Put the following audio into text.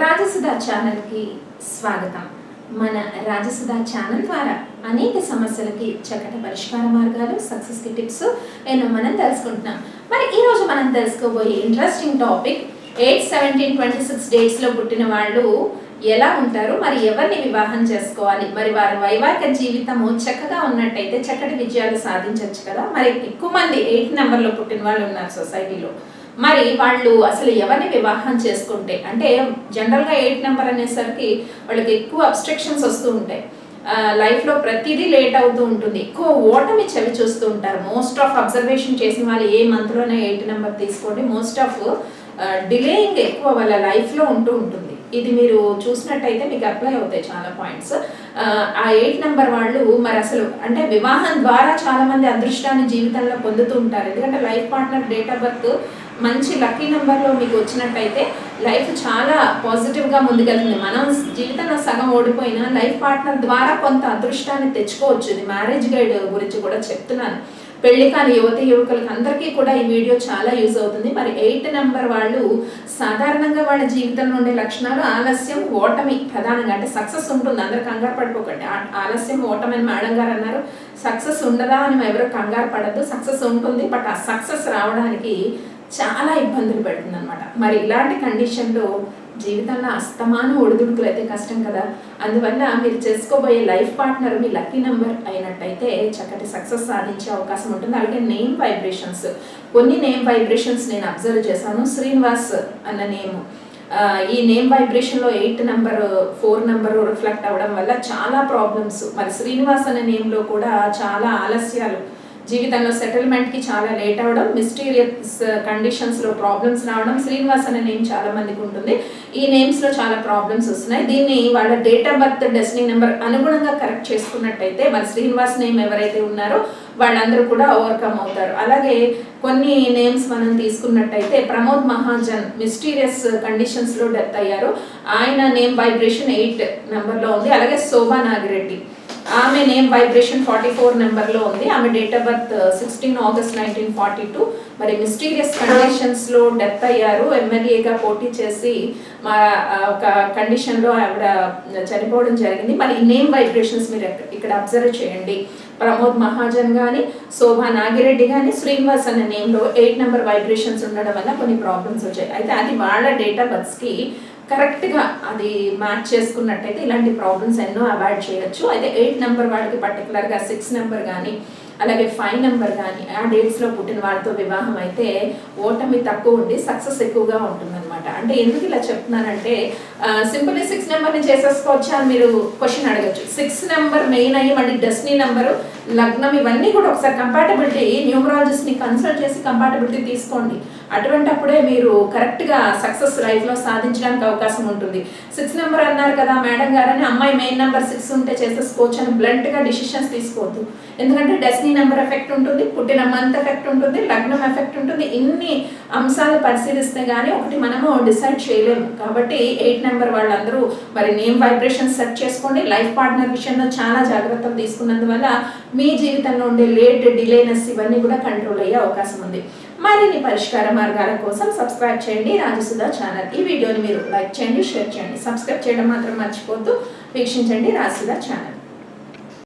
రాజసుధా ఛానల్కి స్వాగతం. మన రాజసుధా ఛానల్ ద్వారా అనేక సమస్యలకి చక్కటి పరిష్కార మార్గాలు, సక్సెస్కి టిప్స్ ఎన్నో మనం తెలుసుకుంటున్నాం. మరి ఈరోజు మనం తెలుసుకోబోయే ఇంట్రెస్టింగ్ టాపిక్ 8-17-26 డేట్స్లో పుట్టిన వాళ్ళు ఎలా ఉంటారు, మరి ఎవరిని వివాహం చేసుకోవాలి, మరి వారి వైవాహిక జీవితము చక్కగా ఉన్నట్టయితే చక్కటి విజయాలు సాధించవచ్చు కదా. మరి ఎక్కువ మంది 8 నెంబర్లో పుట్టిన వాళ్ళు ఉన్నారు సొసైటీలో. మరి వాళ్ళు అసలు ఎవరిని వివాహం చేసుకుంటే, అంటే జనరల్గా 8 నెంబర్ అనేసరికి వాళ్ళకి ఎక్కువ అబ్స్ట్రక్షన్స్ వస్తూ ఉంటాయి. లైఫ్లో ప్రతిదీ లేట్ అవుతూ ఉంటుంది, ఎక్కువ ఓటమి చవి చూస్తూ ఉంటారు. మోస్ట్ ఆఫ్ అబ్జర్వేషన్ చేసిన వాళ్ళు ఏ మంత్లోనే 8 నెంబర్ తీసుకోండి, మోస్ట్ ఆఫ్ డిలేయింగ్ ఎక్కువ వాళ్ళ లైఫ్లో ఉంటూ ఉంటుంది. ఇది మీరు చూసినట్టయితే మీకు అప్లై అవుతాయి చాలా పాయింట్స్. ఆ 8 నెంబర్ వాళ్ళు మరి అసలు అంటే వివాహం ద్వారా చాలా మంది అదృష్టాన్ని జీవితంలో పొందుతూ ఉంటారు. ఎందుకంటే life partner date of birth మంచి లక్కీ నెంబర్లో మీకు వచ్చినట్టయితే లైఫ్ చాలా పాజిటివ్గా ముందుకెళ్తుంది. మనం జీవితంలో సగం ఓడిపోయినా లైఫ్ పార్ట్నర్ ద్వారా కొంత అదృష్టాన్ని తెచ్చుకోవచ్చు. ఇది మ్యారేజ్ గైడ్ గురించి కూడా చెప్తున్నాను. పెళ్లి కాని యువకులకు అందరికీ కూడా ఈ వీడియో చాలా యూజ్ అవుతుంది. మరి 8 నెంబర్ వాళ్ళు సాధారణంగా వాళ్ళ జీవితంలో ఉండే లక్షణాలు ఆలస్యం, ఓటమి ప్రధానంగా. అంటే సక్సెస్ ఉంటుంది, అందరు కంగారు పడిపోకండి. ఆలస్యం, ఓటమి అని మేడం గారు అన్నారు. సక్సెస్ ఉండదా అని ఎవరు కంగారు పడద్దు. సక్సెస్ ఉంటుంది, బట్ ఆ సక్సెస్ రావడానికి చాలా ఇబ్బందులు పెడుతుంది అనమాట. మరి ఇలాంటి కండిషన్లో జీవితంలో అస్తమానం ఒడిదుడుకులు అయితే కష్టం కదా. అందువల్ల మీరు చేసుకోబోయే లైఫ్ పార్ట్నర్ మీ లక్కీ నెంబర్ అయినట్టయితే చక్కటి సక్సెస్ సాధించే అవకాశం ఉంటుంది. అలాగే నేమ్ వైబ్రేషన్స్, కొన్ని నేమ్ వైబ్రేషన్స్ నేను అబ్జర్వ్ చేశాను. శ్రీనివాస్ అన్న నేమ్, ఈ నేమ్ వైబ్రేషన్లో 8 నెంబర్ 4 నెంబర్ రిఫ్లెక్ట్ అవ్వడం వల్ల చాలా ప్రాబ్లమ్స్. మరి శ్రీనివాస్ అనే నేమ్లో కూడా చాలా ఆలస్యాలు, జీవితంలో సెటిల్మెంట్కి చాలా లేట్ అవ్వడం, మిస్టీరియస్ కండిషన్స్లో ప్రాబ్లమ్స్ రావడం. శ్రీనివాస్ అనే నేమ్ చాలా మందికి ఉంటుంది. ఈ నేమ్స్లో చాలా ప్రాబ్లమ్స్ వస్తున్నాయి. దీన్ని వాళ్ళ date of birth, destiny number అనుగుణంగా కరెక్ట్ చేసుకున్నట్టయితే మరి శ్రీనివాస్ నేమ్ ఎవరైతే ఉన్నారో వాళ్ళందరూ కూడా ఓవర్కమ్ అవుతారు. అలాగే కొన్ని నేమ్స్ మనం తీసుకున్నట్టయితే ప్రమోద్ మహాజన్ మిస్టీరియస్ కండిషన్స్లో డెత్ అయ్యారు. ఆయన నేమ్ వైబ్రేషన్ 8 నెంబర్లో ఉంది. అలాగే శోభా నాగిరెడ్డి, ఆమె నేమ్ వైబ్రేషన్ 44 నెంబర్లో ఉంది. ఆమె డేట్ ఆఫ్ బర్త్ 16 ఆగస్ట్ 1942. మరి మిస్టీరియస్ కండిషన్స్లో డెత్ అయ్యారు. ఎమ్మెల్యేగా పోటీ చేసి ఒక కండిషన్లో ఆవిడ చనిపోవడం జరిగింది. మరి ఈ నేమ్ వైబ్రేషన్స్ మీరు ఇక్కడ అబ్జర్వ్ చేయండి. ప్రమోద్ మహాజన్ కానీ, శోభా నాగిరెడ్డి కానీ, శ్రీనివాస్ అనే నేమ్లో 8 నెంబర్ వైబ్రేషన్స్ ఉండడం వల్ల కొన్ని ప్రాబ్లమ్స్ వచ్చాయి. అయితే అది వాళ్ళ డేట్ ఆఫ్ బర్త్స్కి కరెక్ట్గా అది మ్యాచ్ చేసుకున్నట్టయితే ఇలాంటి ప్రాబ్లమ్స్ ఎన్నో అవాయిడ్ చేయొచ్చు. అయితే 8 నెంబర్ వాళ్ళకి పర్టికులర్గా 6 నెంబర్ కానీ, అలాగే 5 నెంబర్ కానీ ఆ డేట్స్లో పుట్టిన వాళ్ళతో వివాహం అయితే ఓటమి తక్కువ ఉండి సక్సెస్ ఎక్కువగా ఉంటుందన్నమాట. అంటే ఎందుకు ఇలా చెప్తున్నానంటే సింపుల్లీ 6 నెంబర్ని చేసేసుకోవచ్చా అని మీరు క్వశ్చన్ అడగచ్చు. 6 నెంబర్ మెయిన్ అయ్యి మళ్ళీ డెస్టినీ నెంబరు, లగ్నం, ఇవన్నీ కూడా ఒకసారి కంపాటబిలిటీ న్యూమరాలజిస్ట్ని కన్సల్ట్ చేసి కంపాటబిలిటీ తీసుకోండి. అటువంటప్పుడే మీరు కరెక్ట్గా సక్సెస్ లైఫ్లో సాధించడానికి అవకాశం ఉంటుంది. 6 నెంబర్ అన్నారు కదా మేడం గారని అమ్మాయి మెయిన్ నెంబర్ 6 ఉంటే చేసేసుకోవచ్చు అని బ్లంట్గా డిసిషన్స్ తీసుకోవద్దు. ఎందుకంటే డెస్టినీ నెంబర్ ఎఫెక్ట్ ఉంటుంది, పుట్టిన మంత్ ఎఫెక్ట్ ఉంటుంది, లగ్నం ఎఫెక్ట్ ఉంటుంది. ఇన్ని అంశాలు పరిశీలిస్తే కానీ ఒకటి మనము డిసైడ్ చేయలేము. కాబట్టి 8 నెంబర్ వాళ్ళందరూ మరి నేమ్ వైబ్రేషన్ సెట్ చేసుకోండి. లైఫ్ పార్ట్నర్ విషయంలో చాలా జాగ్రత్తలు తీసుకున్నందువల్ల మీ జీవితంలో ఉండే లేట్, డిలేనెస్ ఇవన్నీ కూడా కంట్రోల్ అయ్యే అవకాశం ఉంది. మరిన్ని పరిష్కార మార్గాల కోసం సబ్స్క్రైబ్ చేయండి రాజసుధా ఛానల్. ఈ వీడియోని మీరు లైక్ చేయండి, షేర్ చేయండి, సబ్స్క్రైబ్ చేయడం మాత్రం మర్చిపోద్దు. వీక్షించండి రాజసుధా ఛానల్.